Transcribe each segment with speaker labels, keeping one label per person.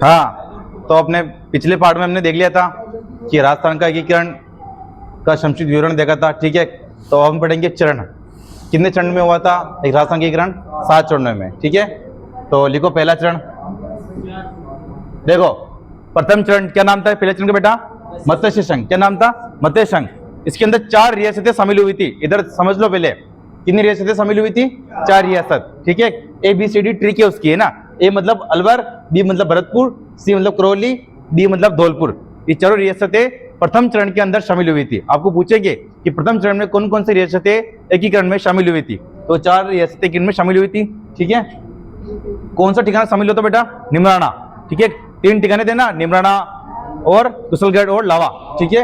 Speaker 1: हाँ, तो अपने पिछले पार्ट में हमने देख लिया था कि राजस्थान का एकीकरण का संक्षिप्त विवरण देखा था, ठीक है। तो अब हम पढ़ेंगे चरण, कितने चरण में हुआ था एक राजस्थान का एकीकरण, 7 चरणों में, ठीक है। तो लिखो पहला चरण, देखो प्रथम चरण क्या नाम था पहले चरण का बेटा, मत्स्य संघ। क्या नाम था? मत्स्य संघ। इसके अंदर 4 रियासतें शामिल हुई थी, इधर समझ लो पहले कितनी रियासतें शामिल हुई थी, 4 रियासत, ठीक है। ABCD ट्रिक है उसकी, है ना। ए मतलब अलवर, बी मतलब भरतपुर, सी मतलब करौली, डी मतलब धौलपुर। ये चारों रियासतें प्रथम चरण के अंदर शामिल हुई थी। आपको पूछेंगे कि प्रथम चरण में कौन कौन सी रियासतें एकीकरण में शामिल हुई थी, तो 4 रियासतें किन में शामिल हुई थी, ठीक है। कौन सा ठिकाना शामिल होता बेटा? निमराना, ठीक है। 3 ठिकाने थे ना, निमराना और कुशलगढ़ और लावा, ठीक है।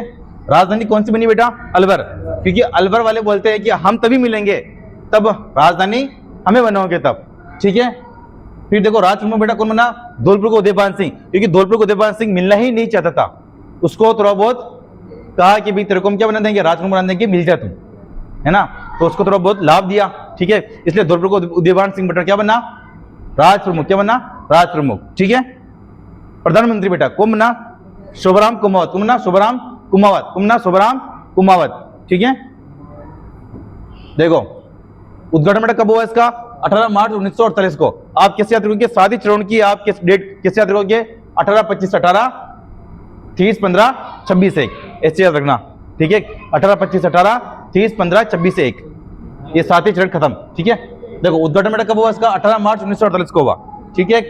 Speaker 1: राजधानी कौन सी बनी बेटा? अलवर, क्योंकि अलवर वाले बोलते हैं कि हम तभी मिलेंगे तब राजधानी हमें बनोगे तब, ठीक है। फिर देखो राजप्रमुख बेटा कौन बना? धौलपुर को उदयभान सिंह, क्योंकि धौलपुर को उदयभान सिंह मिलना ही नहीं चाहता था। उसको थोड़ा बहुत कहा कि भाई तेरे को हम क्या बना देंगे, राजप्रमुख बना देंगे, मिल जा तू, है ना। तो उसको थोड़ा बहुत लाभ दिया, ठीक है। इसलिए धौलपुर को उदयभान सिंह बेटा क्या बना? राजप्रमुख। क्या बना? राजप्रमुख, ठीक है। प्रधानमंत्री बेटा कौन बना? शोभराम कुमावत। कौन बना? शोभराम कुमावत। कौन बना? शोभराम कुमावत, ठीक है। देखो उद्घाटन बेटा कब हुआ इसका? 18 मार्च 1948 को। आप कैसे याद रखोगे? शादी चरण की आप किस डेट कैसे याद रखोगे? 18, 25, 18, 30, 15, 26, 1, ऐसे याद रखना, ठीक है। 18, 25, 18, 30, 15, 26, 1, ये 7 ही चरण खत्म, ठीक है। देखो उद्घाटन बेटा कब हुआ इसका? 18 मार्च 1948 को हुआ, ठीक है।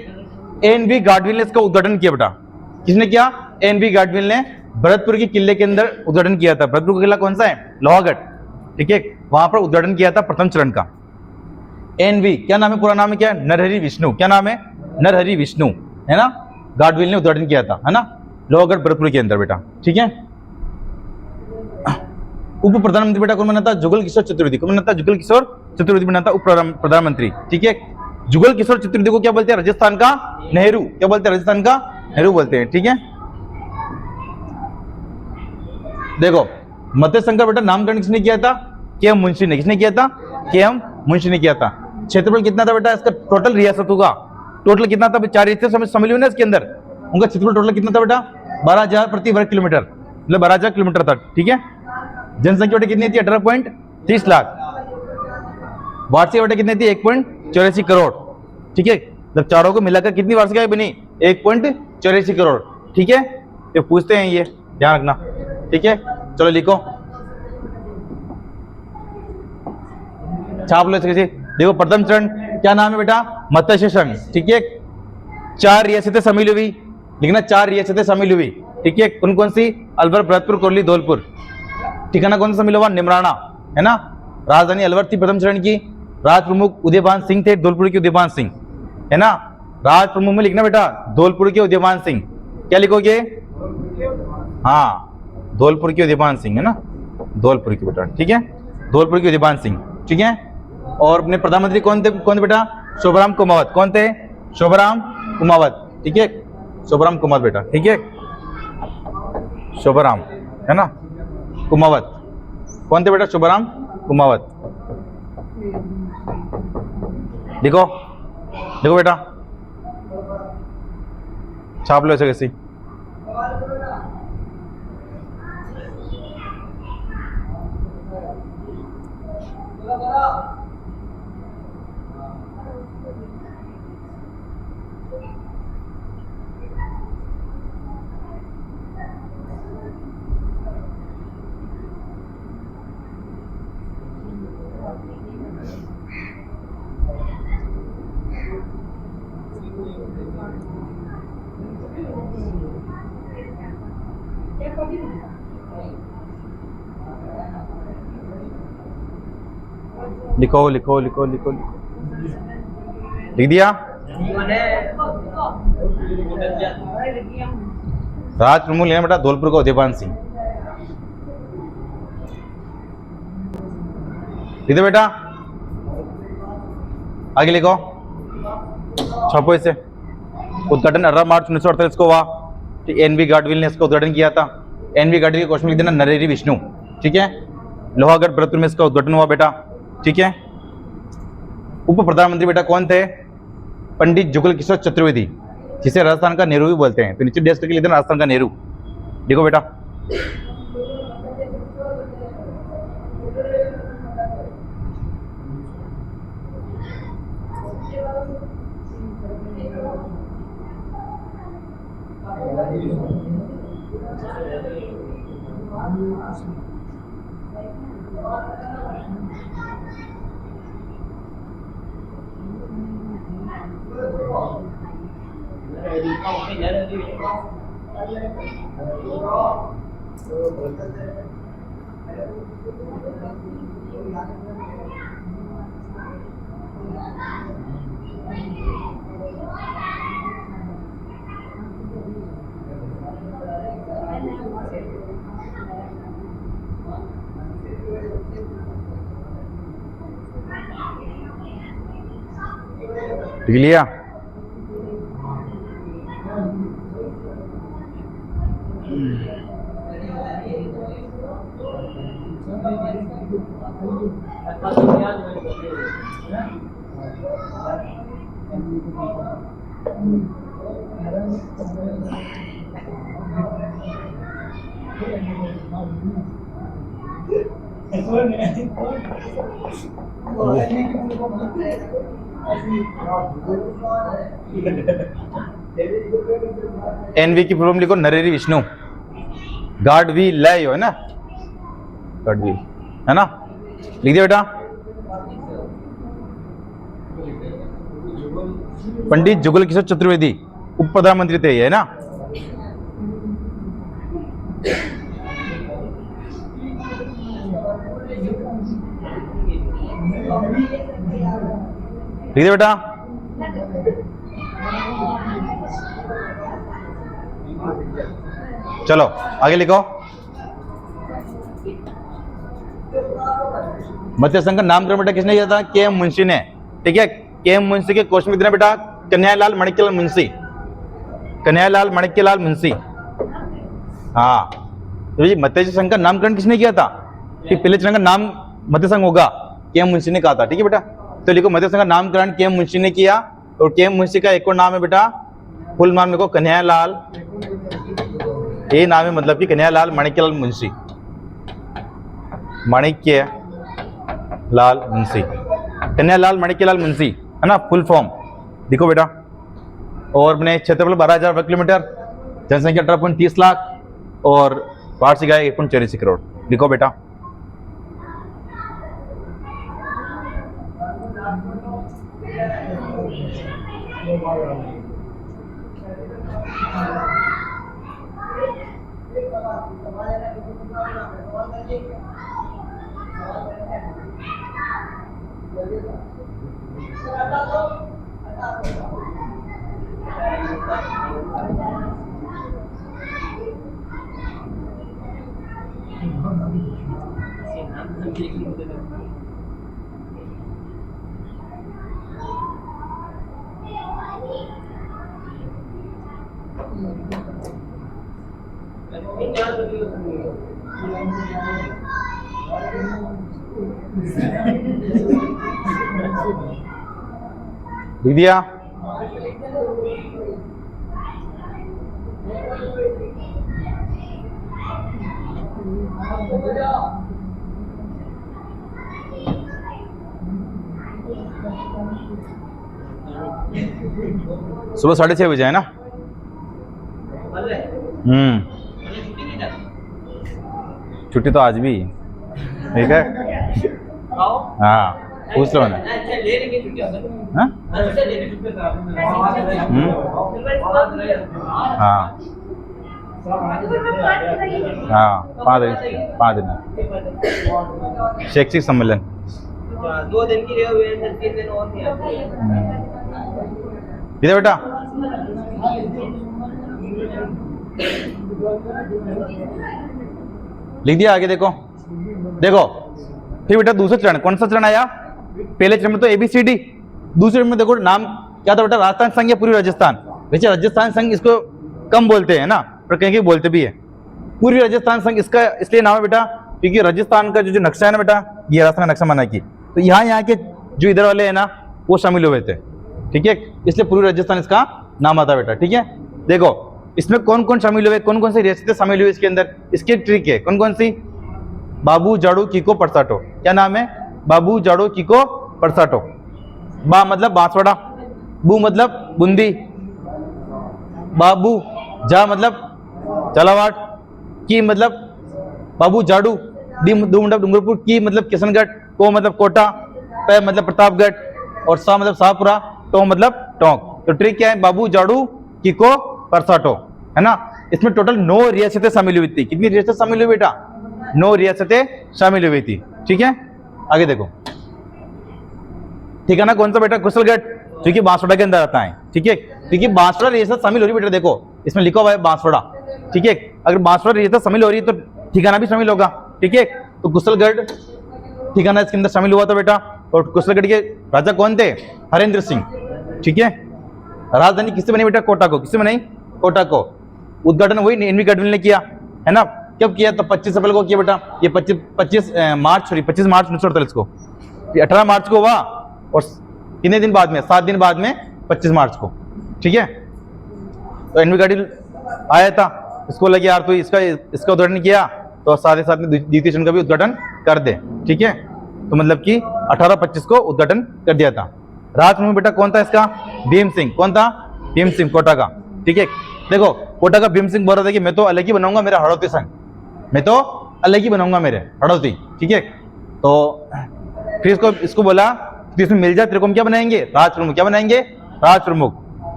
Speaker 1: NV गाडविल ने इसका उद्घाटन किया बेटा। किसने किया? NV गाडविल ने भरतपुर के किले के अंदर उद्घाटन किया था। भरतपुर का किला कौन सा है? लोहागढ़, ठीक है। वहां पर उद्घाटन किया था प्रथम चरण का। NV क्या नाम है? पूरा नाम है क्या? नरहरि विष्णु। क्या नाम है? नरहरि विष्णु, है ना। गाडविल ने उद्घाटन किया था, है ना, लोहागढ़ भरतपुर के अंदर बेटा, ठीक है। उप प्रधानमंत्री बेटा कौन बना था? जुगल किशोर चतुर्वेदी। कौन बना था? जुगल किशोर चतुर्वेदी बना था उप प्रधानमंत्री, ठीक है। जुगल किशोर चतुर्वेदी को क्या बोलते हैं? राजस्थान का नेहरू। क्या बोलते हैं? राजस्थान का नेहरू बोलते हैं, ठीक है। देखो मत्स्य संघ का बेटा नामकरण किसने किया था? KM मुंशी ने। किसने किया था? KM मुंशी ने किया था। क्षेत्रफल कितना था बेटा इसका? टोटल रियासतों का टोटल कितना था? 4 रियासतें शामिल हुई ना इसके अंदर। उनका क्षेत्रफल टोटल कितना था बेटा? 12,000 प्रति वर्ग किलोमीटर, मतलब 12,000 किलोमीटर था, ठीक है। जनसंख्या बेटा कितनी थी? 18.30 लाख। वार्षिक बेटा कितनी थी? 1.84 करोड़, ठीक है। जब चारों को मिलाकर कितनी वार्षिक आय बनी? 1.84 करोड़, ठीक है। ये पूछते हैं, ये ध्यान रखना, ठीक है। चलो लिखो, छाप लो इसके। देखो प्रथम चरण क्या नाम है बेटा? मत्स्य संघ, ठीक है। 4 रियासतें शामिल हुई, लिखना 4 रियासतें शामिल हुई, ठीक है। कौन कौन सी? अलवर, भरतपुर, करौली, धौलपुर। ठिकाना कौन सा शामिल हुआ? निमराना, है ना। राजधानी अलवर थी प्रथम चरण की। राज प्रमुख उदयभान सिंह थे, धौलपुर के उदयभान सिंह, है ना। राज प्रमुख में लिखना बेटा धौलपुर के उदयभान सिंह। क्या लिखोगे? हाँ, धौलपुर के उदयभान सिंह, है ना, धौलपुर के बेटा, ठीक है। धौलपुर के उदयभान सिंह, ठीक है। और अपने प्रधानमंत्री कौन थे? कौन थे बेटा? शोभराम कुमावत। कौन थे? शोभराम कुमावत, ठीक है। शोभराम कुमावत बेटा, ठीक है। शोभराम, है ना, कुमावत। कौन थे बेटा? शोभराम कुमावत। देखो देखो बेटा, छाप लो ऐसे कैसे। लिखो लिखो लिखो लिखो, लिख दिया? राज प्रमुख लेना बेटा धौलपुर का उदयभान सिंह। लिख दो बेटा, आगे लिखो, छापो इसे। उद्घाटन 18 मार्च 1948 को हुआ। NV गाडविल ने इसका उद्घाटन किया था। NV गाडविल के क्वेश्चन लिख देना नरहरि विष्णु, ठीक है। लोहागढ़ भरतपुर में इसका उद्घाटन हुआ बेटा, ठीक है। उप प्रधानमंत्री बेटा कौन थे? पंडित जुगल किशोर चतुर्वेदी, जिसे राजस्थान का नेहरू भी बोलते हैं। तो नीचे डैश करके लिख देना राजस्थान का नेहरू। देखो बेटा, लिख लिया? एनवी की प्रॉब्लम लिखो, नरेरी विष्णु। गार्ड वी लय है ना, गार्ड वी है ना, लिख दिया बेटा। पंडित जुगल किशोर चतुर्वेदी उप प्रधानमंत्री थे, ये है ना। लिख दिया बेटा। चलो आगे लिखो। मत्स्य संघ का नामकरण बेटा किसने किया था? के एम मुंशी ने। ठीक है, के एम मुंशी के कोष में कितना बेटा? कन्हैयालाल माणिक्यलाल मुंशी, कन्हैयालाल माणिक्यलाल मुंशी। हाँ, तो ये मत्स्य संघ का नामकरण किसने किया था? कि पहले चरण का नाम मत्स्य संघ होगा, के एम मुंशी ने कहा था। ठीक है बेटा, तो लिखो मत्स्य संघ का नामकरण के एम मुंशी ने किया। और के एम मुंशी का एक और नाम है बेटा, फुल नाम लिखो कन्हैयालाल, ये नाम है मतलब कि कन्हैयालाल माणिक्यलाल मुंशी, माणिक्यलाल मुंशी, कन्हैयालाल माणिक्यलाल मुंशी है ना, फुल फॉर्म देखो बेटा। और अपने क्षेत्रफल 12,000 वर्ग किलोमीटर, जनसंख्या 18.30 लाख और वार्षिक आय 1.84 करोड़। लिखो बेटा। लिख दिया? सुबह 6:30 बजे है ना। छुट्टी तो आज भी, ठीक है। हाँ पूछ लो ना। हाँ हाँ, 5 दिन शैक्षिक सम्मेलन
Speaker 2: 2 दिन की 3 दिन और नहीं आते।
Speaker 1: इधर बेटा लिख दिया। आगे देखो, देखो फिर बेटा दूसरा चरण, कौन सा चरण आया? पहले चरण में तो ABCD, दूसरे चरण में देखो नाम क्या था बेटा? राजस्थान संघ या पूर्वी राजस्थान? वैसे राजस्थान संघ इसको कम बोलते हैं ना, पर कहीं कहीं बोलते भी है। पूर्वी राजस्थान संघ इसका इसलिए नाम है बेटा क्योंकि राजस्थान का जो नक्शा है ना बेटा, ये राजस्थान का नक्शा बना की, तो यहाँ के जो इधर वाले है ना वो शामिल हुए थे। ठीक है, इसलिए पूर्वी राजस्थान इसका नाम आता बेटा, ठीक है। देखो इसमें कौन कौन शामिल हुए, कौन कौन सी रियासतें शामिल हुई इसके अंदर, इसकी ट्रिक है। कौन कौन सी? बाबू जाड़ू कीको परसाटो। क्या नाम है? बाबू जाड़ू कीको परसाटो। बा मतलब बांसवाड़ा, बू मतलब बूंदी, बाबू, जा मतलब झालावाड़, की मतलब बाबू जाड़ू, डी मतलब डूंगरपुर, की मतलब किशनगढ़, को मतलब कोटा, पे मतलब प्रतापगढ़, और सा मतलब शाहपुरा, टो मतलब टोंक। तो ट्रिक क्या है? बाबू जाड़ू कीको परसाटो, है ना। इसमें टोटल 9 रियासतें शामिल हुई थी। कितनी रियासतें शामिल हुई बेटा? 9 रियासतें शामिल हुई थी, ठीक है। आगे देखो, ठिकाना कौन सा बेटा? कुशलगढ़, क्योंकि बांसवाड़ा के अंदर आता है, ठीक है। क्योंकि बांसवाड़ा रियासत शामिल हो रही है बेटा, देखो इसमें लिखा हुआ है बांसवाड़ा, ठीक है। अगर बांसवाड़ा रियासत शामिल हो रही है तो ठिकाना भी शामिल होगा, ठीक है। तो कुशलगढ़ ठिकाना इसके अंदर शामिल हुआ था बेटा। और कुशलगढ़ के राजा कौन थे? हरेंद्र सिंह, ठीक है। राजधानी किससे बनी बेटा? कोटा को। किससे बनाई? कोटा को। उद्घाटन वही एनवी गढ़वाल ने किया, है ना। कब किया? तो 25 अप्रैल को किया बेटा। ये 25 मार्च 1948 को, 18 मार्च को हुआ, और कितने दिन बाद में? 7 दिन बाद में 25 मार्च को, ठीक है। तो एनवी गढ़वाल आया था, इसको लगे यार तो इसका उद्घाटन किया, तो साथ ही साथ में द्वितीय चरण का भी उद्घाटन कर दे, ठीक है। तो मतलब कि 18-25 को उद्घाटन कर दिया था। राजप्रमुख बेटा कौन था इसका? भीम सिंह। कौन था? भीम सिंह, कोटा का, ठीक है। देखो कोटा का भीम सिंह बोल रहा था कि मैं तो अलग ही बनाऊंगा मेरा हड़ौती संघ, मैं तो अलग ही बनाऊंगा मेरे हड़ौती, ठीक है। तो फिर इसको बोला कि इसमें मिल जाए तेरे को हम क्या बनाएंगे? राज प्रमुख। क्या बनाएंगे? राज प्रमुख।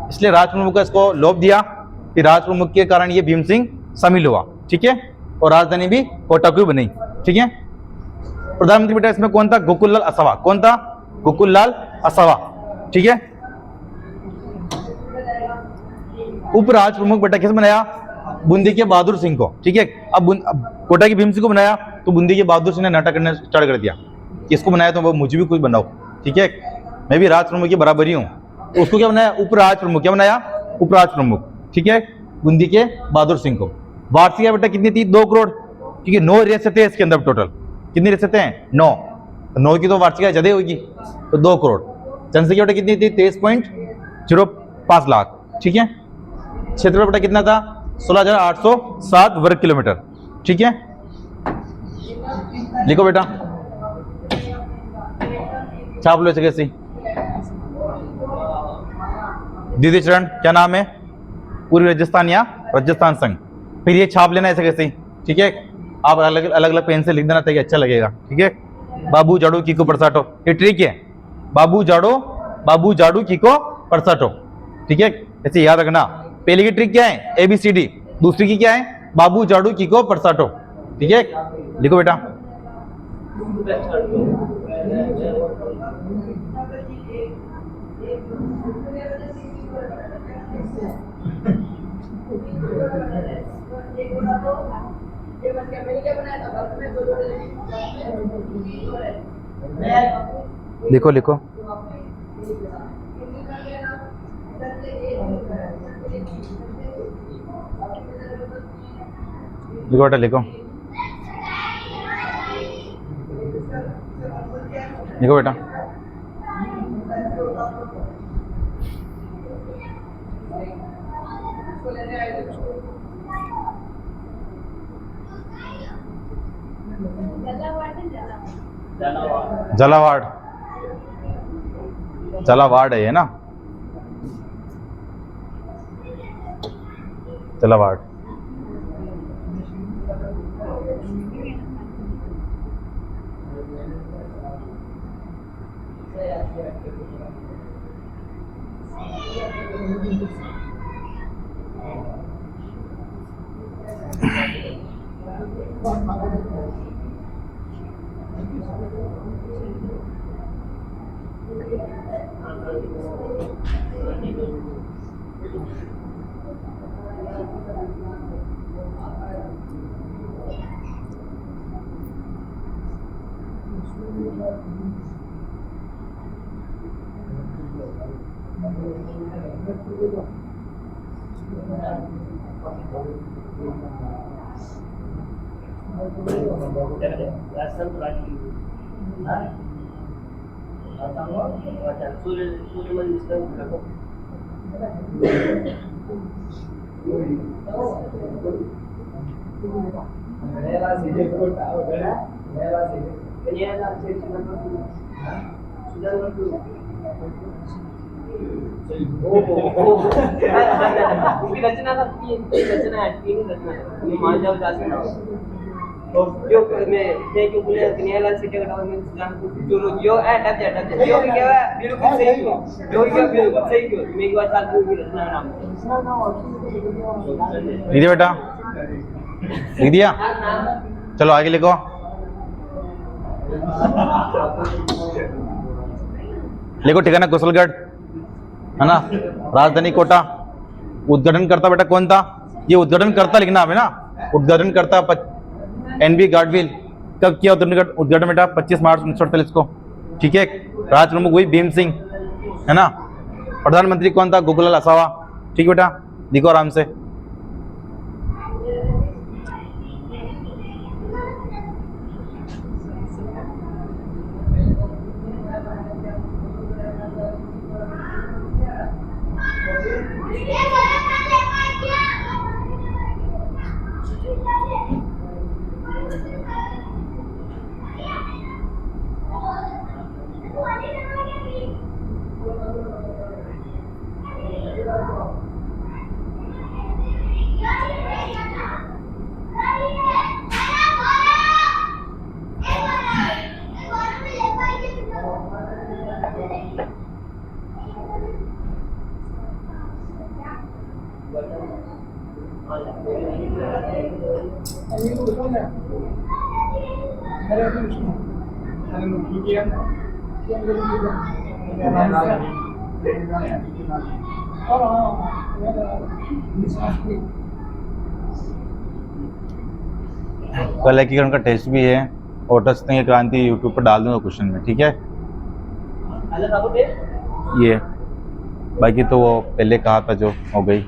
Speaker 1: इसलिए राज प्रमुख का इसको लोभ दिया, कि राज प्रमुख के कारण ये भीम सिंह शामिल हुआ, ठीक है। और राजधानी भी कोटा को बनी, ठीक है। प्रधानमंत्री बेटा इसमें कौन था? गोकुललाल असावा। कौन था? गोकुललाल असावा, ठीक है। उपराज प्रमुख बेटा किस बनाया? बूंदी के बहादुर सिंह को, ठीक है। अब कोटा की भीम सिंह को बनाया, तो बूंदी के बहादुर सिंह ने नाटक करना स्टार्ट कर दिया, किसको बनाया तो वो मुझे भी कुछ बनाओ, ठीक है, मैं भी राज प्रमुख की बराबरी हूँ। तो उसको क्या बनाया? उपराज प्रमुख। क्या बनाया? उपराज प्रमुख, ठीक है, बूंदी के बहादुर सिंह को। वार्षिक बेटा कितनी थी? 2 करोड़, क्योंकि 9 रियासतें हैं इसके अंदर टोटल। कितनी रियासतें हैं? 9। तो 9 की तो वार्षिक ज्यादा होगी, तो 2 करोड़। जनसंख्या बेटा कितनी थी? 23.05 लाख, ठीक है। क्षेत्र बेटा कितना था? 16,807 वर्ग किलोमीटर, ठीक है। लिखो बेटा, छाप लो कैसी। द्वितीय चरण क्या नाम है? पूर्वी राजस्थान या राजस्थान संघ। फिर ये छाप लेना ऐसे कैसे, ठीक है। आप अलग अलग पेन से लिख देना ताकि अच्छा लगेगा, ठीक है। बाबू जाड़ू कीको परसाटो, ये ट्रिक है। बाबू जाड़ू कीको परसाटो, ठीक है, ऐसे याद रखना। पहले की ट्रिक क्या है? ABCD। दूसरी की क्या है? बाबू जाड़ू कीको परसाटो, ठीक है। लिखो बेटा, लिखो लिखो, लिखो बेटा, लिखो लिखो बेटा। झालावाड़, झालावाड़ है ये ना, झालावाड़।
Speaker 2: उसकी रचना का तीन रचना है, तीन रचना है। ये मान जाओ जाते ना जो मैं क्यों बोले कन्हैयालाल सीटे का में जो है टच जो भी क्या है बिल्कुल सही क्यों जो क्या बिल्कुल सही क्यों मैं एक बार साथ में रचना नाम
Speaker 1: लिख दिया बेटा, लिख दिया, चलो आगे लिखो। लिखो ठिकाना कुशलगढ़ है ना, राजधानी कोटा। उद्घाटन करता बेटा कौन था? ये उद्घाटन करता लिखना है ना, उद्घाटन करता एनबी गाडविल। कब किया उद्घाटन बेटा? 25 मार्च 1948 को। ठीक है। राज प्रमुख हुई भीम सिंह है ना। प्रधानमंत्री कौन था? गोकुललाल असावा। ठीक बेटा, लिखो आराम से। कल एकीकरण का टेस्ट भी है और टच की क्रांति यूट्यूब पर डाल दूंगा क्वेश्चन में। ठीक है, ये बाकी तो वो पहले कहा था जो हो गई।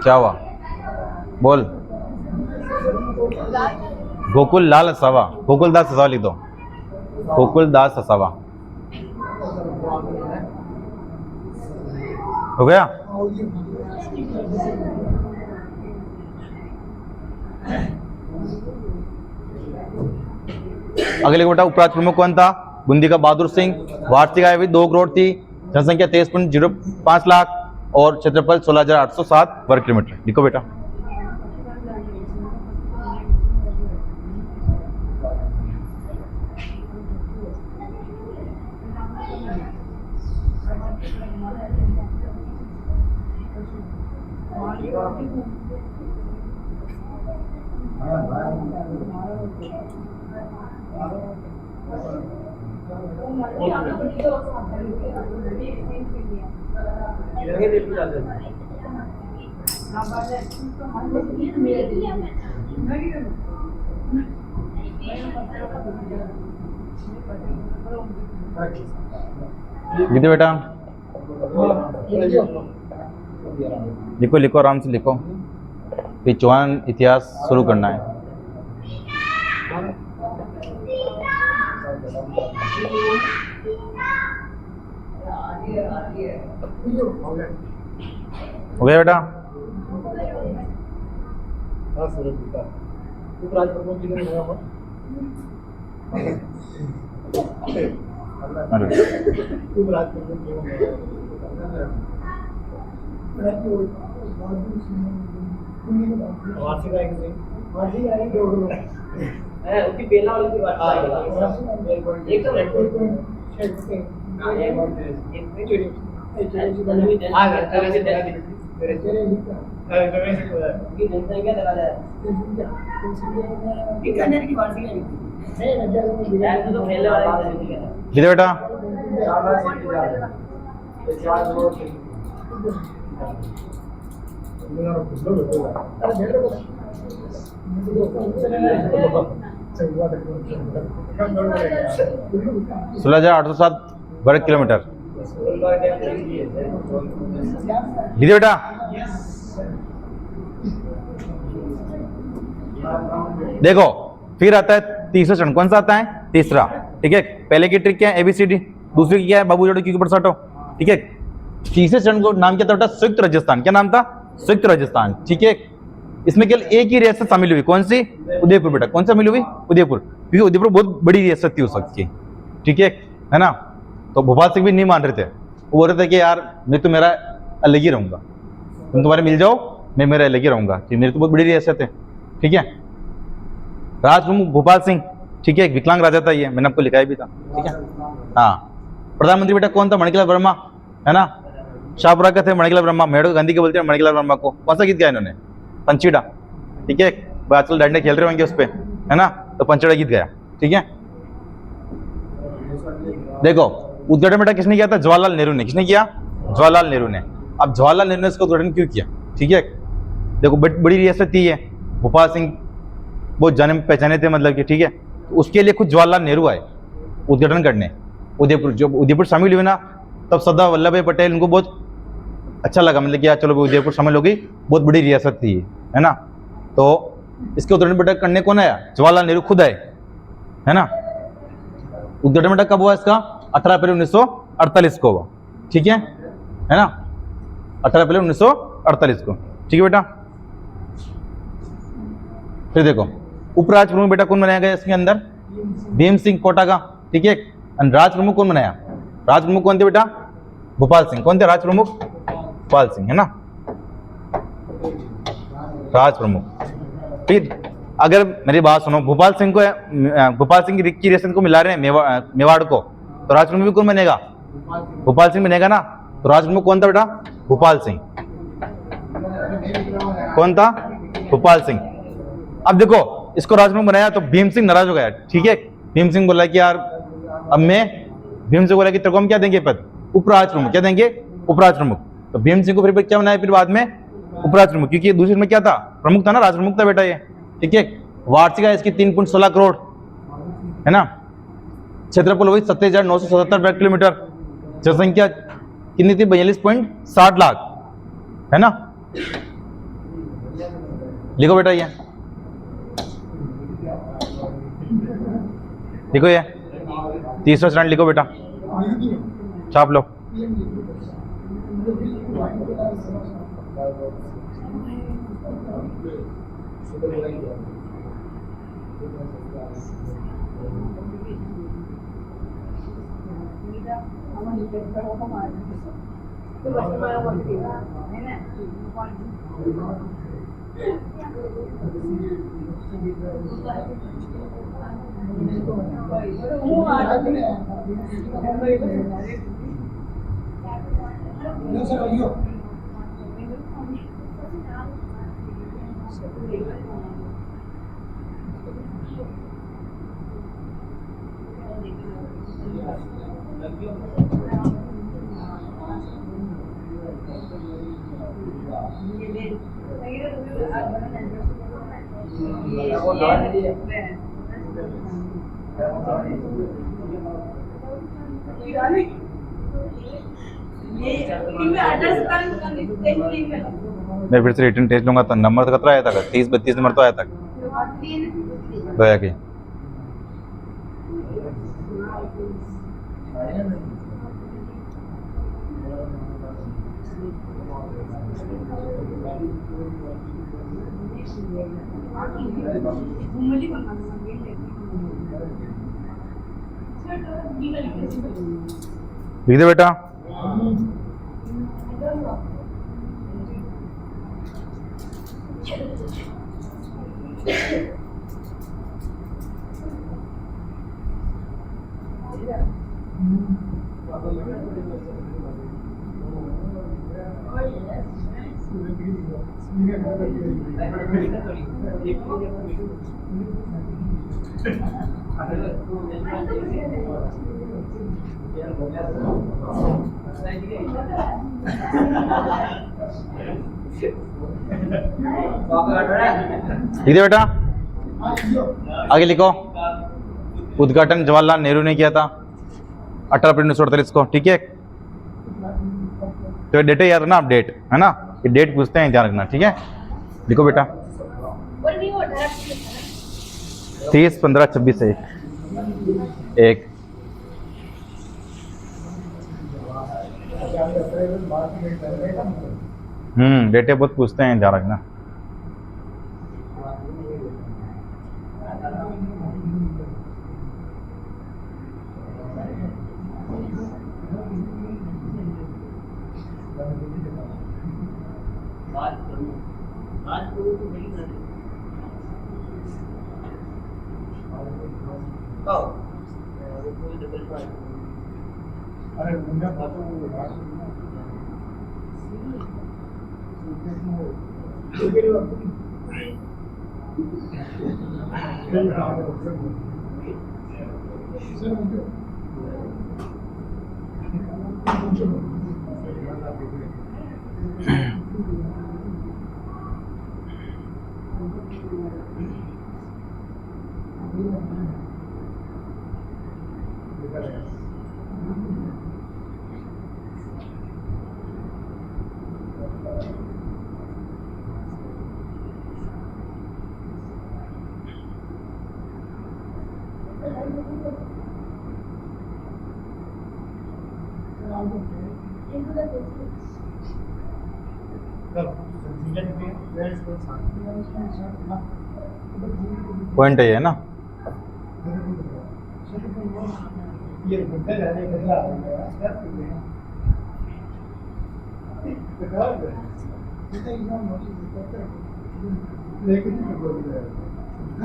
Speaker 1: क्या हुआ बोल? गोकुल लाल असावा, गोकुल दास असावा लिख दो, गोकुल दास असावा। हो गया? अगले बेटा उपराष्ट्र प्रमुख कौन था? बूंदी का बहादुर सिंह। वार्षिक आय भी 2 करोड़ थी, जनसंख्या 23.05 लाख और क्षेत्रफल 16,807 वर्ग किलोमीटर। लिखो बेटा। लिखो बेटा, लिखो लिखो आराम से लिखो। ये चौहान इतिहास शुरू करना है। हो गया बेटा?
Speaker 2: उसकी बेला वाली बात एकदम जनसंख्या तो पहले वाला ही है।
Speaker 1: लिख दे बेटा। सोलह हजार 807 वर्ग किलोमीटर। लिख दे बेटा। देखो फिर आता है तीसरा चरण, कौन सा आता है? तीसरा। ठीक है, पहले की ट्रिक क्या है? ABCD। दूसरी की क्या है? बाबू जोड़ो क्यू पर सटो। ठीक है, तीसरे चरण को नाम क्या था बेटा? संयुक्त राजस्थान। क्या नाम था? संयुक्त राजस्थान। ठीक है, इसमें केवल एक ही रियासत शामिल हुई, कौन सी? उदयपुर बेटा। कौन सी शामिल हुई? उदयपुर, क्योंकि उदयपुर बहुत बड़ी रियासत थी उस वक्त की। ठीक है ना? तो भोपाल सिंह भी नहीं मान रहे थे, वो बोल रहे थे कि यार मैं तो मेरा अलग ही रहूंगा, तुम तुम्हारे मिल जाओ, मैं मेरा अलग ही रहूंगा, कि मेरी तो बहुत बड़ी रियासत है। ठीक है, राज प्रमुख भोपाल सिंह। ठीक है, एक विकलांग राजा था ये, मैंने आपको लिखाया भी था। ठीक है, हाँ। प्रधानमंत्री बेटा कौन था? मणिकलाल वर्मा, है ना? शाहपुरा का थे मणिकलाल वर्मा, मेड़ो गांधी के बोलते हैं मणिकलाल वर्मा को। कौन सा गीत गाया इन्होंने? पंचीड़ा। ठीक है, आजकल डंडे खेल रहे होंगे उस पर, है ना? तो पंचीड़ा गीत गाया। ठीक है, देखो उद्घाटन बेटा किसने किया था? जवाहरलाल नेहरू ने। किसने किया? जवाहरलाल नेहरू ने। अब जवाहरलाल नेहरू ने इसका उद्घाटन क्यों किया? ठीक है, देखो बड़ी रियासत थी ये, भोपाल सिंह बहुत जाने पहचाने थे, मतलब कि ठीक है, तो उसके लिए खुद जवाहरलाल नेहरू आए उद्घाटन करने उदयपुर। जब उदयपुर शामिल हुए ना, तब सरदार वल्लभ भाई पटेल उनको बहुत अच्छा लगा, मतलब कि यार चलो उदयपुर शामिल हो गई, बहुत बड़ी रियासत थी, है ना? तो इसके उद्घाटन बेटा करने कौन आया? जवाहरलाल नेहरू खुद आए, है ना? उद्घाटन बेटा कब हुआ इसका? 18 अप्रैल 1948 को हुआ। ठीक है ना? 18 अप्रैल 1948 को। ठीक है बेटा, फिर देखो उपराज प्रमुख बेटा कौन बनाया गया इसके अंदर? भीम सिंह कोटा का। ठीक है, राज प्रमुख कौन बनाया? राज प्रमुख कौन थे बेटा? भोपाल सिंह। कौन थे राज प्रमुख? भोपाल सिंह, है ना? राज प्रमुख। ठीक, अगर मेरी बात सुनो, भोपाल सिंह की रियासत को मिला रहे हैं मेवाड़ को, तो राज प्रमुख भी कौन बनेगा? भोपाल सिंह बनेगा ना? तो राज प्रमुख कौन था बेटा? भोपाल सिंह। कौन था? भोपाल सिंह। अब देखो इसको राज प्रमुख बनाया तो भीम सिंह नाराज हो गया। ठीक है, भीम सिंह बोला कि यार अब भीम सिंह बोला कि तेरे को हम क्या देंगे पद? उपराज प्रमुख। क्या देंगे? उपराज प्रमुख। तो भीम सिंह को फिर क्या बनाया फिर बाद में? उपराज प्रमुख, क्योंकि दूसरे में क्या था? प्रमुख था ना, राज प्रमुख था बेटा ये। ठीक है, वार्षिक आय इसकी 3.16 करोड़, है ना? क्षेत्रफल हुई 27,977 वर्ग किलोमीटर। जनसंख्या कितनी थी? 42.60 लाख, है ना? लिखो बेटा ये, लिखो ये तीसरा चरण लिखो बेटा, छाप लो। मैं फिर से रिटर्न टेस्ट लूंगा तो नंबर तो कितना आया था? 30-32 नंबर तो आया था दया के। लिख दे बेटा। लिख दे बेटा, आगे लिखो। उद्घाटन जवाहरलाल नेहरू ने किया था 18 अप्रैल 1948 को, ठीक है। तो डेट याद रखना, आप डेट है ना, ये डेट पूछते हैं, ध्यान रखना, ठीक है। लिखो बेटा 30, 15, 26 एक डेटे बहुत पूछते हैं, ध्यान रखना। पॉइंट है ना,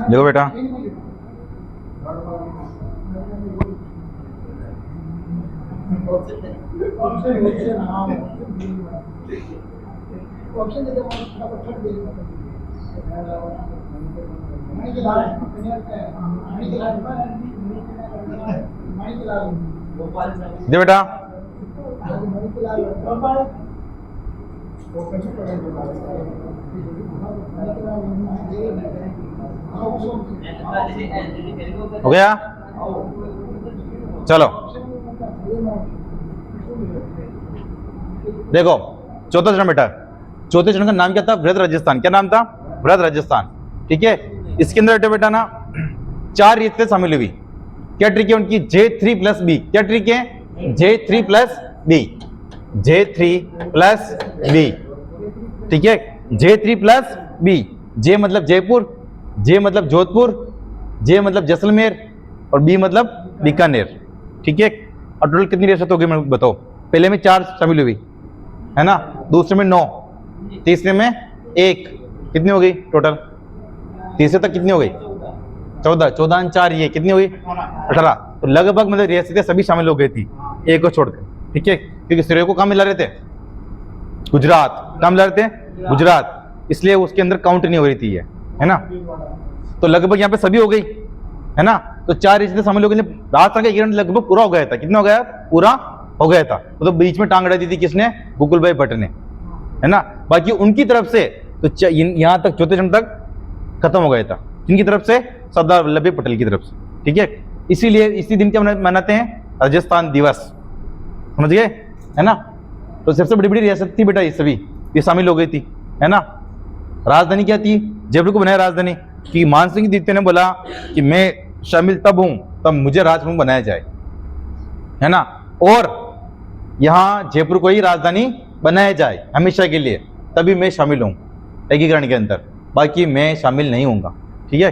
Speaker 1: देखो बेटा दे बेटा हो गया, चलो देखो चौथा चरण बेटा, चौथे चरण का नाम क्या था, वृहद राजस्थान। क्या नाम था, वृहद राजस्थान, ठीक है। इसके अंदर बेटा ना 4 रियासतें शामिल हुई। क्या ट्रिक है उनकी, J3+B। क्या ट्रिक है, J3+B, J3+B, ठीक है। J3+B, J मतलब जयपुर, J मतलब जोधपुर, J मतलब जैसलमेर और B मतलब बीकानेर, ठीक है। और टोटल कितनी रियासत हो गई मैं बताओ। पहले में 4 शामिल हुई है ना, दूसरे में 9, तीसरे में 1, कितनी हो गई टोटल, तीसरे तक कितनी हो गई 14, 14 और 4 ये कितनी हुई 18। तो लगभग मतलब रियासतें सभी शामिल हो गई थी एक को छोड़कर, ठीक है। क्योंकि सिरे को कहाँ मिला रहे थे, गुजरात, कहाँ मिला रहे थे, गुजरात, इसलिए उसके अंदर काउंट नहीं हो रही थी ये, है ना। तो लगभग यहाँ पे सभी हो गई है ना। तो 4 रियासतें शामिल हो गई, राजस्थान का एग्रीमेंट लगभग पूरा हो गया था। कितना हो गया, पूरा हो गया था। तो बीच में टांग अड़ाई दी थी किसने, गोकुल भाई भट्ट ने, है ना। बाकी उनकी तरफ से तो यहाँ तक चौथे चरण तक खत्म हो गया था, इनकी तरफ से सरदार वल्लभ भाई पटेल की तरफ से, ठीक है। इसीलिए इसी दिन क्या मनाते हैं, राजस्थान दिवस, समझ गए, है ना। तो सबसे बड़ी बड़ी रियासत थी बेटा ये सभी, ये शामिल हो गई थी, है ना। राजधानी क्या थी, जयपुर को बनाया राजधानी, कि मान सिंह द्वितीय ने बोला कि मैं शामिल तब हूं तब मुझे राजभवन बनाया जाए, है ना। और यहाँ जयपुर को ही राजधानी बनाया जाए हमेशा के लिए, तभी मैं शामिल हूँ एकीकरण के अंदर, बाकी मैं शामिल नहीं होऊंगा, ठीक है।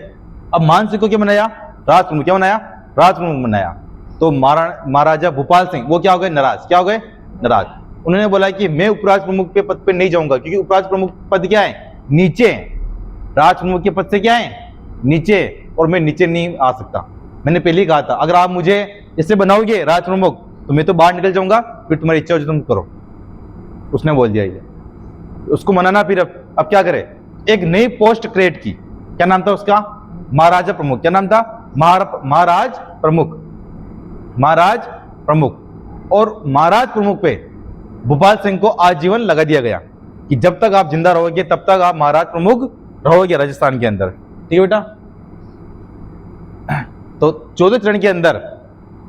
Speaker 1: अब मान सिंह को क्या बनाया, राज प्रमुख, क्या बनाया, राज प्रमुख बनाया। तो महाराजा भूपाल सिंह वो क्या हो गए, नाराज, क्या हो गए, नाराज। उन्होंने बोला कि मैं उपराज प्रमुख के पद पे नहीं जाऊंगा, क्योंकि उपराज प्रमुख पद क्या है, नीचे, राज प्रमुख के पद से क्या है, नीचे, और मैं नीचे नहीं आ सकता। मैंने पहले ही कहा था अगर आप मुझे इससे बनाओगे राज प्रमुख तो मैं तो बाहर निकल जाऊंगा, फिर तुम्हारी इच्छा हो जो तुम करो। उसने बोल दिया ये, उसको मनाना। फिर अब क्या करे, एक नई पोस्ट क्रिएट की, क्या नाम था उसका, महाराजा प्रमुख। क्या नाम था, महाराज प्रमुख, महाराज प्रमुख। और महाराज प्रमुख पे भोपाल सिंह को आजीवन लगा दिया गया कि जब तक आप जिंदा रहोगे तब तक आप महाराज प्रमुख रहोगे राजस्थान के अंदर। ठीक है बेटा। तो 14 चरण के अंदर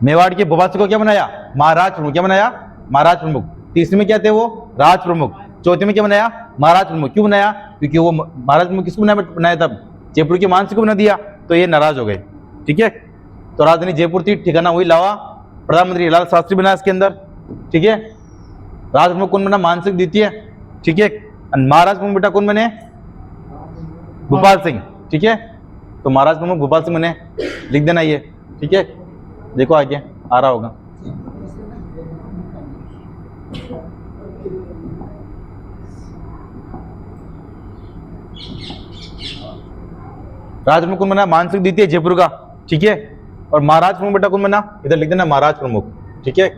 Speaker 1: मेवाड़ के भोपाल सिंह को क्या बनाया? महाराज प्रमुख। क्या बनाया? महाराज प्रमुख। तीसरे में क्या थे वो? राज प्रमुख। चौथे में क्या बनाया? महाराज प्रमुख। क्यों बनाया? क्योंकि वो महाराज प्रमुख किसको बनाया तब? जयपुर के मान सिंह को बना दिया, तो ये नाराज हो गए। ठीक है। तो राजधानी जयपुर थी, ठिकाना हुई लावा। प्रधानमंत्री हिलाल शास्त्री बना इसके अंदर। ठीक है। राज प्रमुख कौन बना? मान सिंह द्वितीय। ठीक है। महाराज प्रमुख बेटा कौन बने? भोपाल सिंह। ठीक है। तो महाराज प्रमुख भोपाल सिंह बने, लिख देना ये। ठीक है। देखो आगे आ रहा होगा। राज प्रमुख कौन बना? मान सिंह द्वितीय जयपुर का। ठीक है। और महाराज प्रमुख बेटा कौन बना? इधर लिख देना महाराज प्रमुख। ठीक है।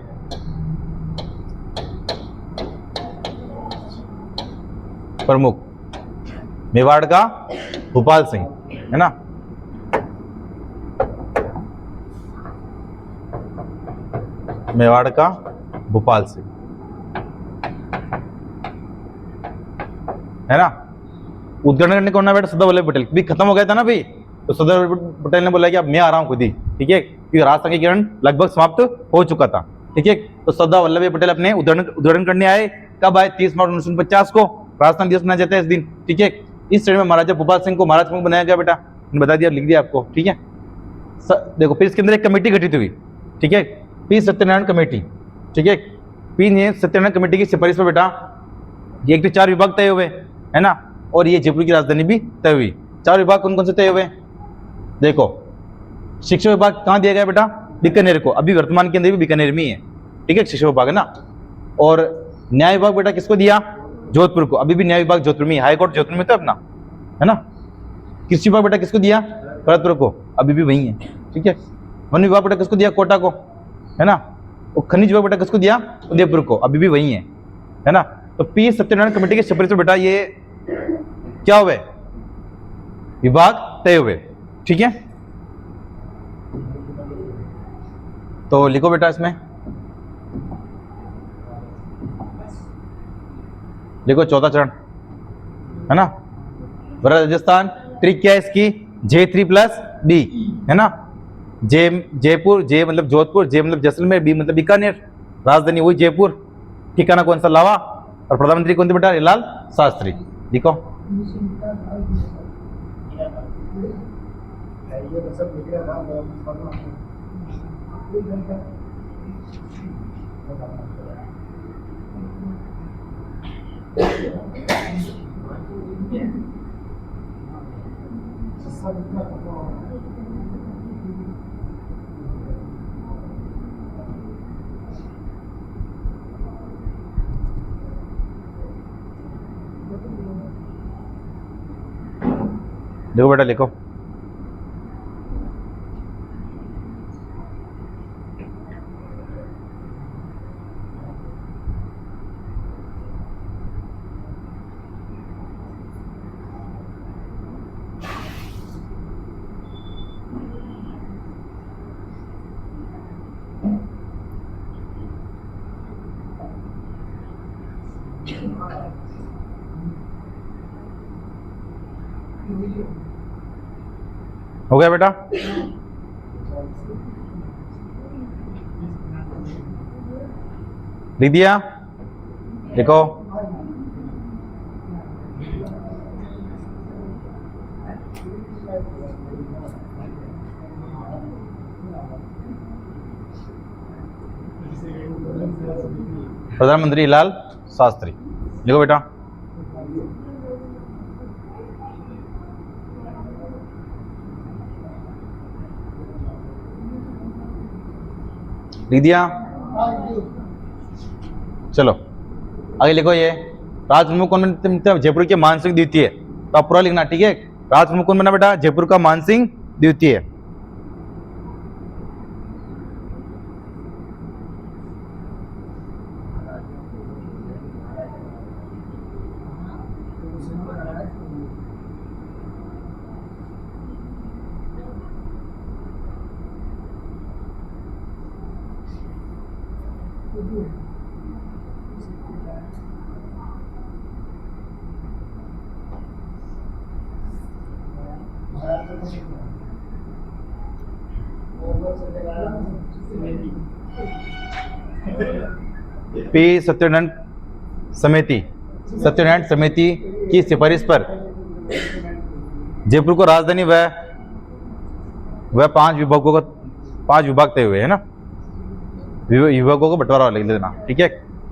Speaker 1: प्रमुख मेवाड़ का भोपाल सिंह, है ना। मेवाड़ का भोपाल सिंह, है ना। उद्घाटन करने कौन ना बेटा? सरदार वल्लभ पटेल। भी खत्म हो गया था ना भाई, तो सरदार वल्लभ पटेल ने बोला कि अब मैं आ रहा हूं खुद ही। ठीक है। क्योंकि राजसंघीकरण लगभग समाप्त हो चुका था। ठीक है। तो सरदार वल्लभ पटेल अपने उद्घाटन करने आए। कब आए? 30 मार्च 1949 को राजस्थान दिवस मनाया जाता है इस दिन। ठीक है। इस श्रेणी में महाराजा भोपाल सिंह को महाराज प्रमुख बनाया गया बेटा, मैंने बता दिया, लिख दिया आपको। ठीक है। देखो फिर इसके अंदर एक कमेटी गठित हुई। ठीक है। P Satyanarayan committee. ठीक है। पी सत्यनारायण कमेटी की सिफारिश पर बेटा ये एक तो 4 विभाग तय हुए, है ना। और ये जयपुर की राजधानी भी तय हुई। 4 विभाग कौन कौन से तय हुए? देखो, शिक्षा विभाग कहाँ दिया गया बेटा? बीकानेर को। अभी वर्तमान के अंदर भी बीकानेर में ही है। ठीक है। शिक्षा विभाग, है ना। और न्याय विभाग बेटा किसको दिया? जोधपुर को। अभी भी न्याय विभाग जोधपुर में, हाई कोर्ट जोधपुर में था अपना, है ना। कृषि विभाग बेटा किसको दिया? भरतपुर को। अभी भी वही है। ठीक है। वन विभाग बेटा किसको दिया? कोटा को, है ना। और खनिज विभाग बेटा किसको दिया? उदयपुर को। अभी भी वही है ना। तो पी सत्यनारायण कमेटी के सिफारिश पर बेटा ये क्या हुए? विभाग तय हुए। ठीक है। तो लिखो बेटा इसमें, देखो 14 चरण, है ना। राजस्थान ट्रिक क्या है इसकी? J3+D, है ना। जयपुर, जे मतलब जोधपुर, जे मतलब जैसलमेर, बी मतलब बीकानेर। राजधानी वही जयपुर, ठिकाना कौन सा? लावा। और प्रधानमंत्री कौन थे बेटा? हिलाल शास्त्री। लिखो। देखो बेटा, लिखो। हो गया बेटा? लिख दिया? देखो, प्रधानमंत्री हिलाल शास्त्री। लिखो बेटा। लिख दिया? चलो आगे लिखो। ये राज प्रमुख कौन बना? जयपुर के मान सिंह द्वितीय। तो आप पूरा लिखना। ठीक है। राज प्रमुख कौन बना बेटा? जयपुर का मान सिंह द्वितीय। पी सत्यनारायण समिति की सिफारिश पर जयपुर को राजधानी वह 5 विभाग तय हुए है ना, विभागों को बंटवारा लिख देना, ठीक है।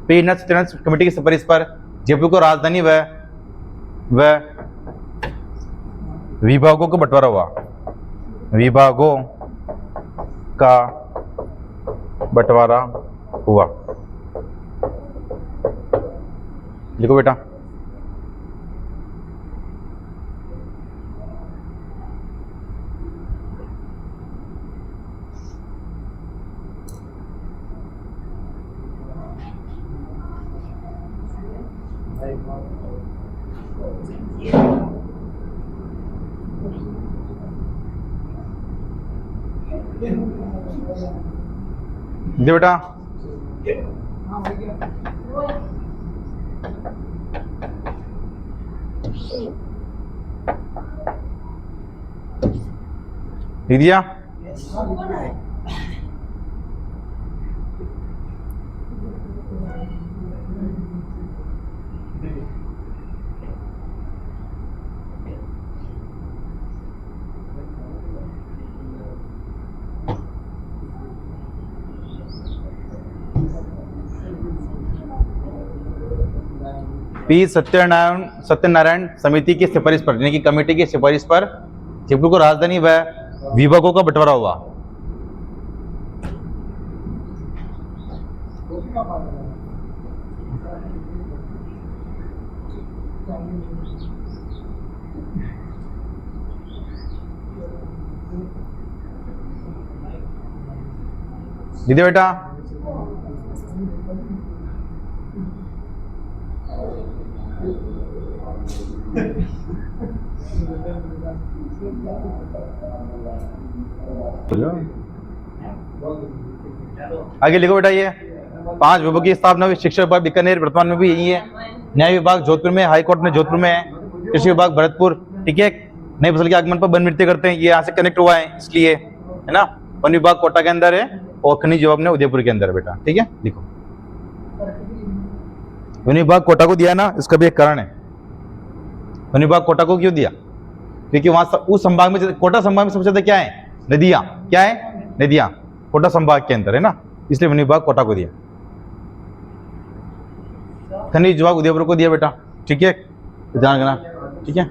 Speaker 1: पी सत्यनारायण कमेटी की सिफारिश पर जयपुर को राजधानी वह विभागों को बंटवारा हुआ, विभागों का बंटवारा हुआ। लिखो बेटा। दे बेटा। लिख दिया। पी सत्यनारायण समिति की सिफारिश पर, यानी कि कमेटी की सिफारिश पर जयपुर को राजधानी व विभागों का बंटवारा हुआ। दीदी बेटा। आगे लिखो बेटा। ये 5 विभागों की स्थापना हुई। शिक्षा विभाग बीकानेर वर्तमान में भी यही है। न्याय विभाग जोधपुर में, हाई कोर्ट में जोधपुर में है। कृषि विभाग भरतपुर, ठीक है। नई फसल के आगमन पर वन नृत्य करते हैं, ये यहाँ से कनेक्ट हुआ है इसलिए, है ना। वन विभाग कोटा के अंदर है और खनिज विभाग ने उदयपुर के अंदर है बेटा, ठीक है। लिखो वन विभाग कोटा को दिया ना, इसका भी एक कारण है। वन विभाग कोटा को क्यों दिया? क्योंकि वहां उस संभाग में, कोटा संभाग में सबसे ज्यादा क्या है? नदियां। क्या है? नदियां। कोटा संभाग के अंदर है ना, इसलिए वन विभाग कोटा को दिया। खनिज विभाग उदयपुर को दिया बेटा, ठीक है, ध्यान रखना, ठीक है।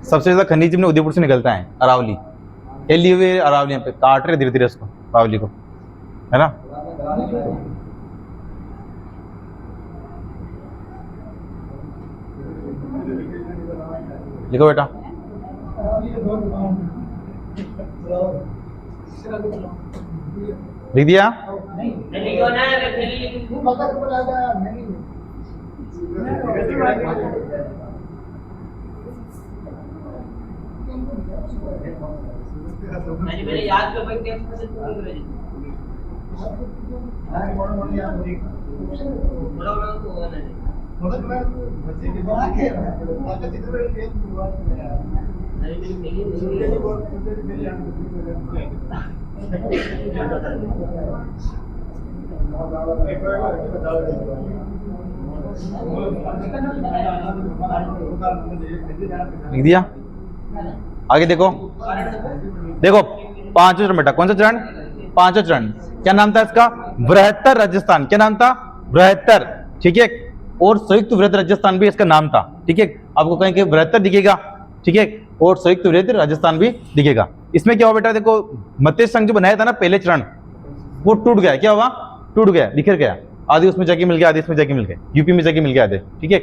Speaker 1: सबसे ज्यादा खनिज में उदयपुर से निकलता है, अरावली। हिली हुए अरावली, यहाँ पे काट रहे धीरे धीरे उसको, अरावली को, है ना। लिखो बेटा। लिख दिया।
Speaker 2: मेरे याद कर भाई कैसे से पूरी रही बड़ा बड़ा तो होगा नहीं
Speaker 1: लिख दिया। आगे देखो, देखो पांचवा चरण बेटा। कौन सा चरण? पांचवा चरण। क्या नाम था इसका? बृहत्तर राजस्थान। क्या नाम था? बृहत्तर, ठीक है। और संयुक्त वृहद राजस्थान भी इसका नाम था, ठीक है। आपको कहीं बृहत्तर दिखेगा, ठीक है, और संयुक्त वृहद राजस्थान भी दिखेगा। इसमें क्या हुआ बेटा? देखो मत्स्य संघ जो बनाया था ना पहले चरण, वो टूट गया। क्या हुआ? टूट गया, बिखर गया। आधे उसमें जाके मिल गया, आधे इसमें जाके मिल गए, यूपी में जाके मिल गया आधे, ठीक है।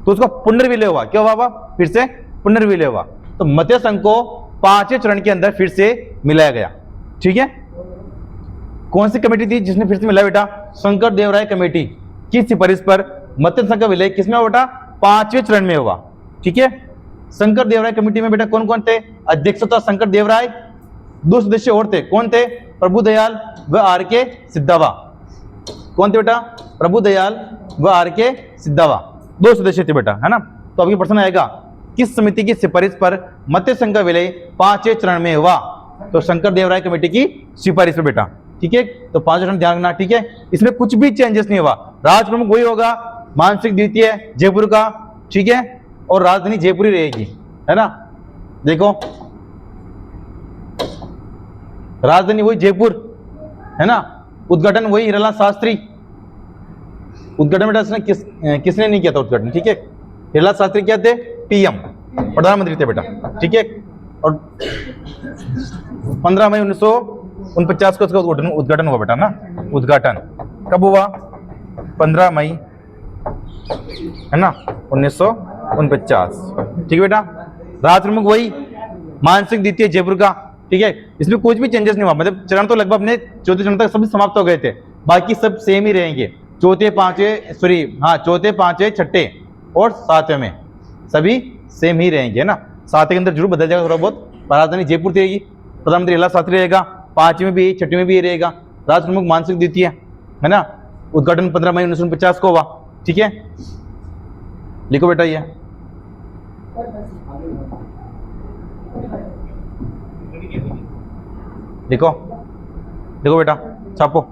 Speaker 1: तो उसका पुनर्विलय हुआ। क्या हुआ? फिर से पुनर्विलय हुआ। तो मत्स्य संघ को 5वें चरण के अंदर फिर से मिलाया गया, ठीक है। कौन सी कमेटी थी जिसने फिर से मिलाया बेटा? शंकर देवराय कमेटी की सिफारिश पर मत्स्य संघ का विलय किसमें हुआ बेटा? 5वें चरण में हुआ, ठीक है। शंकर देवराय कमेटी में बेटा कौन कौन थे? अध्यक्ष था शंकर देवराय, दो सदस्य और थे, कौन थे? प्रभुदयाल व आर के सिद्धावा। कौन थे बेटा? प्रभुदयाल व आर के सिद्धावा, दो सदस्य थे बेटा, है ना। तो अभी प्रश्न आएगा, किस समिति की सिफारिश पर मत्स्य संघ का विलय 5वें चरण में हुआ? तो शंकर देव राय कमेटी की सिफारिश पे बेटा, ठीक है। तो 5 चरण ध्यान रखना, ठीक है। इसमें कुछ भी चेंजेस नहीं हुआ, राज प्रमुख वही होगा, मानसिक द्वितीय जयपुर का, ठीक है, और राजधानी जयपुर ही रहेगी, है ना। देखो राजधानी वही जयपुर, है ना। उद्घाटन वही हिरालाल शास्त्री, उद्घाटन बेटा किसने नहीं किया था उद्घाटन, ठीक है। हिरालाल शास्त्री क्या थे? पीएम, प्रधानमंत्री थे बेटा, ठीक है। और 15 मई 1949 को उसका उद्घाटन हुआ बेटा ना। उद्घाटन कब हुआ? 15 मई, है ना, 1949, ठीक है बेटा। राज प्रमुख वही, मानसिक द्वितीय जयपुर का, ठीक है। इसमें कुछ भी चेंजेस नहीं हुआ, मतलब चरण तो लगभग अपने चौथे चरण तक सभी समाप्त हो गए थे, बाकी सब सेम ही रहेंगे। चौथे पांचवे छठे और 7वें में सभी सेम ही रहेंगे, है ना। 7वें के अंदर जरूर बदल जाएगा थोड़ा बहुत, राजधानी जयपुर रहेगी, प्रधानमंत्री हिरालाल शास्त्री रहेगा, 5वें में भी 6वें में भी रहेगा, राज प्रमुख मानसिक द्वितीय, है ना। उद्घाटन 15 मई 1949 को हुआ, ठीक है। लिखो बेटा ये, लिखो देखो बेटा, छापो।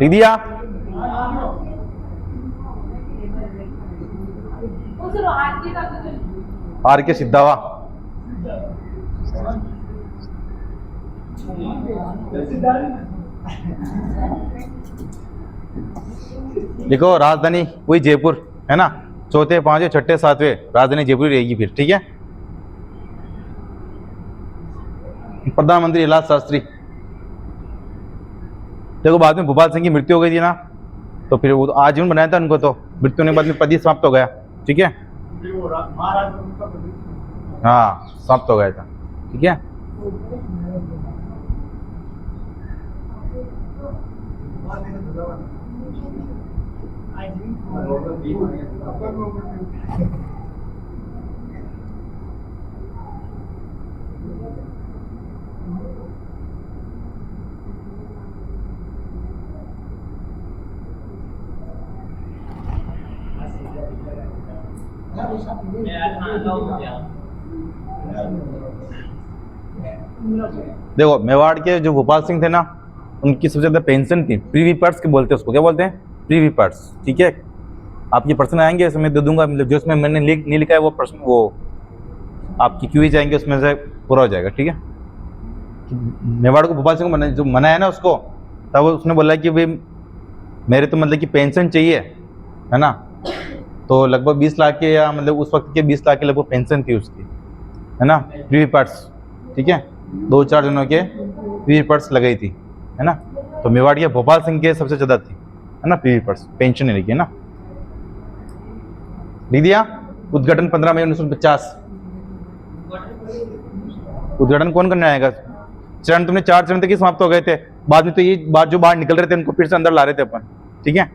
Speaker 1: लिख दिया? आर के सिद्धावा, देखो राजधानी वही जयपुर, है ना। चौथे पांचवे छठे सातवें राजधानी जयपुर रहेगी फिर, ठीक है। प्रधानमंत्री हिरालाल शास्त्री, देखो बाद में भोपाल सिंह की मृत्यु हो गई थी ना, तो फिर वो आजीवन बनाया था उनको, तो मृत्यु होने के बाद में पद ही समाप्त हो गया, ठीक है। हाँ समाप्त हो गया था, ठीक है। देखो मेवाड़ के जो भोपाल सिंह थे ना, उनकी सबसे ज्यादा पेंशन थी, प्रीवी पर्स के बोलते हैं उसको, क्या बोलते हैं? प्रीवी पर्स, ठीक है। आपके प्रश्न आएंगे उसमें दे दूंगा, मतलब जो उसमें मैंने नहीं लिखा है वो प्रश्न, वो आपकी क्यूज आएंगे उसमें से पूरा हो जाएगा, ठीक है। मेवाड़ को भोपाल सिंह जो मनाया ना उसको, तब उसने बोला कि भाई मेरे तो मतलब कि पेंशन चाहिए, है ना। तो लगभग 20 लाख के, या मतलब उस वक्त के 20 लाख के लगभग पेंशन थी उसकी, है ना, प्रीवी पार्ट्स, ठीक है, 2-4 जनों के प्रीवी पार्ट्स लगाई थी, है ना। तो मेवाड़ के भोपाल सिंह के सबसे ज़्यादा थी, है ना, प्रीवी पार्ट्स पेंशन नहीं लगी, है ना। लिख दिया। उद्घाटन 15 मई 1950। उद्घाटन कौन करने आएगा? चरण तुमने 4 चरण तक ही समाप्त हो गए थे, बाद में तो ये बात जो बाहर निकल रहे थे उनको फिर से अंदर ला रहे थे अपन, ठीक है।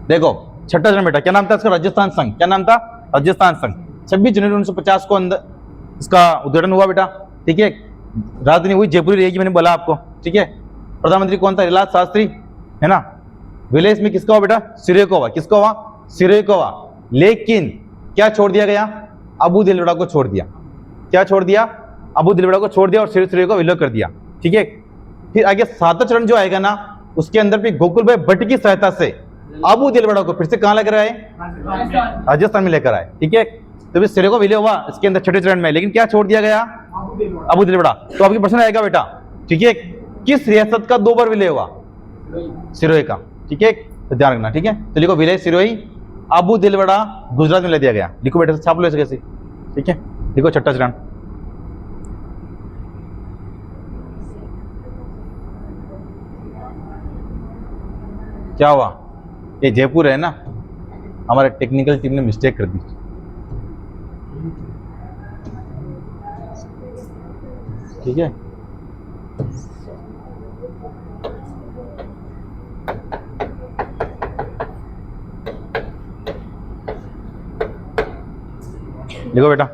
Speaker 1: देखो छठा चरण बेटा, क्या नाम था इसका? राजस्थान संघ। क्या नाम था? राजस्थान संघ। 26 जनवरी 1950 को अंदर इसका उद्घाटन हुआ बेटा, ठीक है। राजधानी हुई जयपुर रहेगी, मैंने बोला आपको, ठीक है। प्रधानमंत्री कौन था? रिलायंस शास्त्री, है ना। विलय इसमें किसका हुआ बेटा? सिरोही को हुआ। किसका हुआ? सिरोही को हुआ। लेकिन क्या छोड़ दिया गया? अबू दिलवड़ा को छोड़ दिया। क्या छोड़ दिया? अबू दिलवड़ा को छोड़ दिया और सिरोही को विलय कर दिया, ठीक है। फिर आगे 7वां चरण जो आएगा ना, उसके अंदर भी गोकुल भाई भट्ट की सहायता से अबू दिलवड़ा को फिर से कहां लेकर आए? राजस्थान में लेकर आए, ठीक है। तो फिर सिरोही को विलय हुआ इसके अंदर छठे चरण में, लेकिन क्या छोड़ दिया गया? अबू दिलवड़ा। तो आपकी प्रश्न आएगा बेटा, ठीक है, किस रियासत का 2 बार विलय हुआ? सिरोही का, ठीक है, तो ध्यान रखना, ठीक है। तो लिखो विलय सिरोही, अबू दिलवड़ा गुजरात में ले दिया गया। लिखो बेटा, छाप लो कैसे, ठीक है। लिखो छठा चरण। क्या हुआ? ये जयपुर है ना, हमारे टेक्निकल टीम ने मिस्टेक कर दी, ठीक है। लिखो बेटा,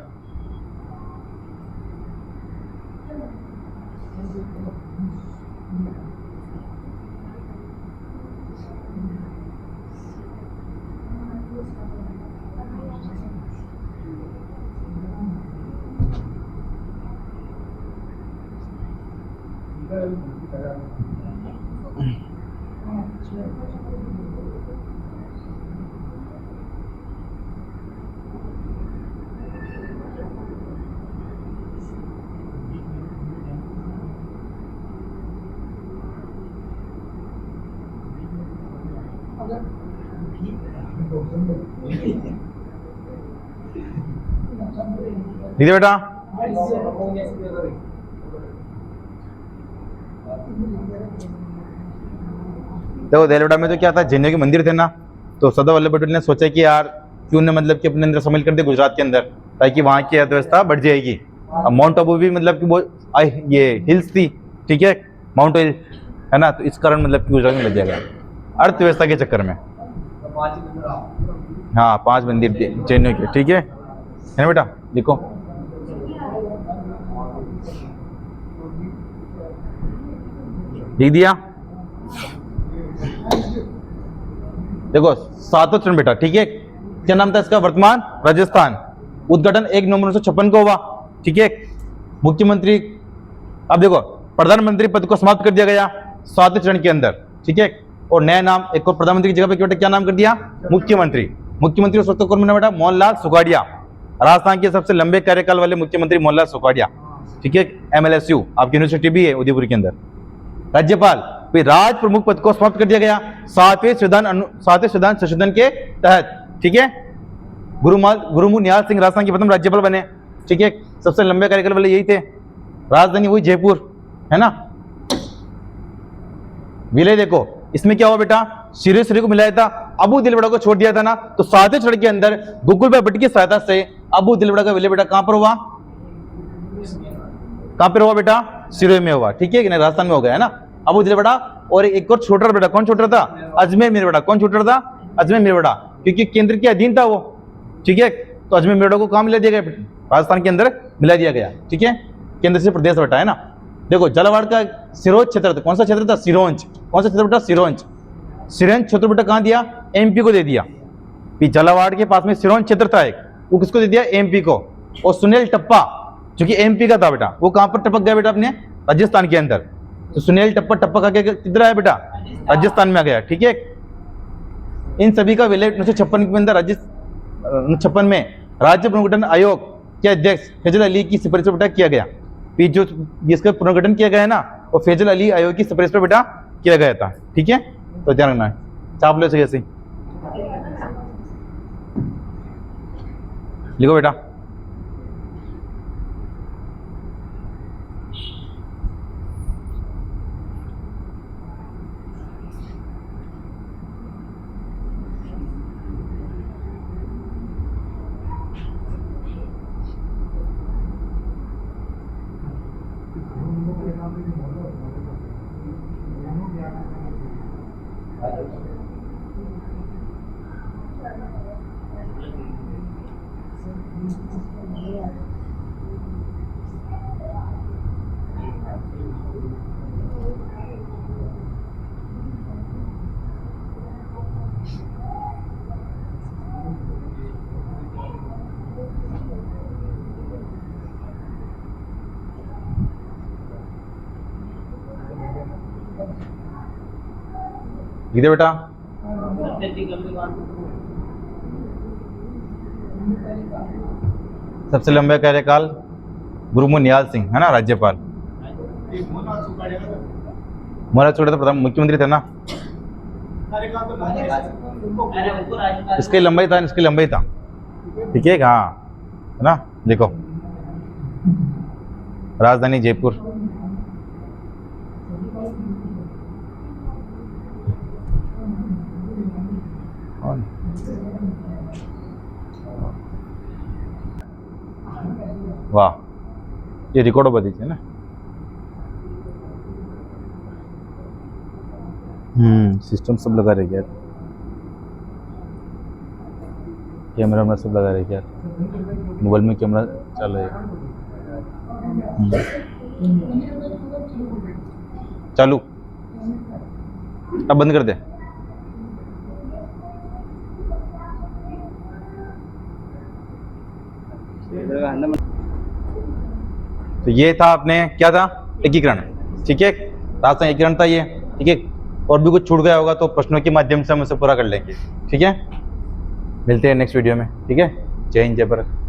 Speaker 1: लिखिए बेटा। देखो देलवाड़ा में तो क्या था, जैनियों के मंदिर थे ना, तो सरदार वल्लभ भाई पटेल ने सोचा कि यार क्यों न मतलब कि अपने अंदर शामिल कर दे गुजरात के अंदर, ताकि वहाँ की अर्थव्यवस्था बढ़ जाएगी। अब माउंट आबू भी मतलब कि वो ये हिल्स थी, ठीक है, माउंट हिल, है ना, तो इस कारण मतलब कि गुजरात में लग जाएगा अर्थव्यवस्था के चक्कर में। हाँ 5 मंदिर थे जैनियों के, ठीक है ना बेटा। लिखो लिख दिया। देखो 7वां चरण बेटा, ठीक है, क्या नाम था इसका? वर्तमान राजस्थान। उद्घाटन 1 नवंबर 1956 को हुआ, ठीक है। मुख्यमंत्री, अब देखो प्रधानमंत्री पद को समाप्त कर दिया गया 7वें चरण के अंदर, ठीक है, और नया नाम एक और प्रधानमंत्री की जगह पे क्या नाम कर दिया? मुख्यमंत्री। मुख्यमंत्री उस वक्त कौन बना बेटा? मोहनलाल सुखाड़िया। राजस्थान के सबसे लंबे कार्यकाल वाले मुख्यमंत्री मोहनलाल सुखाड़िया, ठीक है। MLSU आपकी यूनिवर्सिटी भी है उदयपुर के अंदर। राज्यपाल, फिर राज प्रमुख पद को समाप्त कर दिया गया 7वें संविधान संशोधन के तहत, ठीक है। गुरुमु निहाल सिंह राजस्थान के प्रथम राज्यपाल बने, ठीक है। सबसे लंबे कार्यकाल वाले यही थे। राजधानी हुई जयपुर, है ना। विलय देखो इसमें क्या हुआ बेटा? सिरोही को मिलाया था, अबू दिलवड़ा को छोड़ दिया था ना, तो 7वें चरण के अंदर गोकुल भाई भट्ट की सहायता से अबू दिलवड़ा का विलय बेटा कहां पर हुआ? कहां पर हुआ बेटा? सिरोही में हुआ, ठीक है, राजस्थान में हो गया, है ना। अबू दिलवड़ा और एक और छोटा बेटा, कौन छोटा था? अजमेर मेरवड़ा। कौन छोटा था? अजमेर मेरवड़ा, क्योंकि केंद्र के अधीन था वो, ठीक है। तो अजमेर मेरवड़ा को कहां मिला दिया गया? राजस्थान के अंदर मिला दिया गया, ठीक है। केंद्र से प्रदेश बेटा, है ना। देखो झालावाड़ का सिरोंज क्षेत्र था, कौन सा क्षेत्र था? सिरोंज। कौन सा क्षेत्र बेटा? सिरोंज। सिरोंज क्षेत्र बेटा कहां दिया? MP को दे दिया। झालावाड़ के पास में सिरोंज क्षेत्र था एक, वो किसको दे दिया? MP को। और सुनील टप्पा जो कि MP का था बेटा, वो कहां पर टपक गया बेटा? अपने राजस्थान के अंदर। तो सुनील टप्पा का किधर आया बेटा? राजस्थान में आ गया, ठीक है। इन सभी का विलय 1956 के अंदर 1956 में राज्य पुनर्गठन आयोग के अध्यक्ष फैजल अली की सिफारिश पर बेटा किया गया। जो जिसका पुनर्गठन किया गया है ना, वो फैजल अली आयोग की सिफारिश पर बेटा किया गया था, ठीक है। तो ध्यान रखना है, चाप लो कैसे। लिखो बेटा। लिख दे बेटा। सबसे लंबे कार्यकाल गुरुमु निहाल सिंह है ना, राज्यपाल। मोहनलाल चुकड़े तो प्रधान मुख्यमंत्री थे ना। इसकी लंबाई था, इसकी लंबाई था। ठीक है, हाँ है ना। देखो राजधानी जयपुर। वाह, ये रिकॉर्ड बदी है ना। सिस्टम सब लगा रहे यार, कैमरा में सब लगा रहे यार, मोबाइल में कैमरा चल रहा है। चालू, अब बंद कर दे। तो ये था अपने क्या था, एकीकरण। ठीक है, राजस्थान एकीकरण था ये। ठीक है, और भी कुछ छूट गया होगा तो प्रश्नों के माध्यम से हम उसे पूरा कर लेंगे। ठीक है, मिलते हैं नेक्स्ट वीडियो में। ठीक है, जय हिंद जय भारत।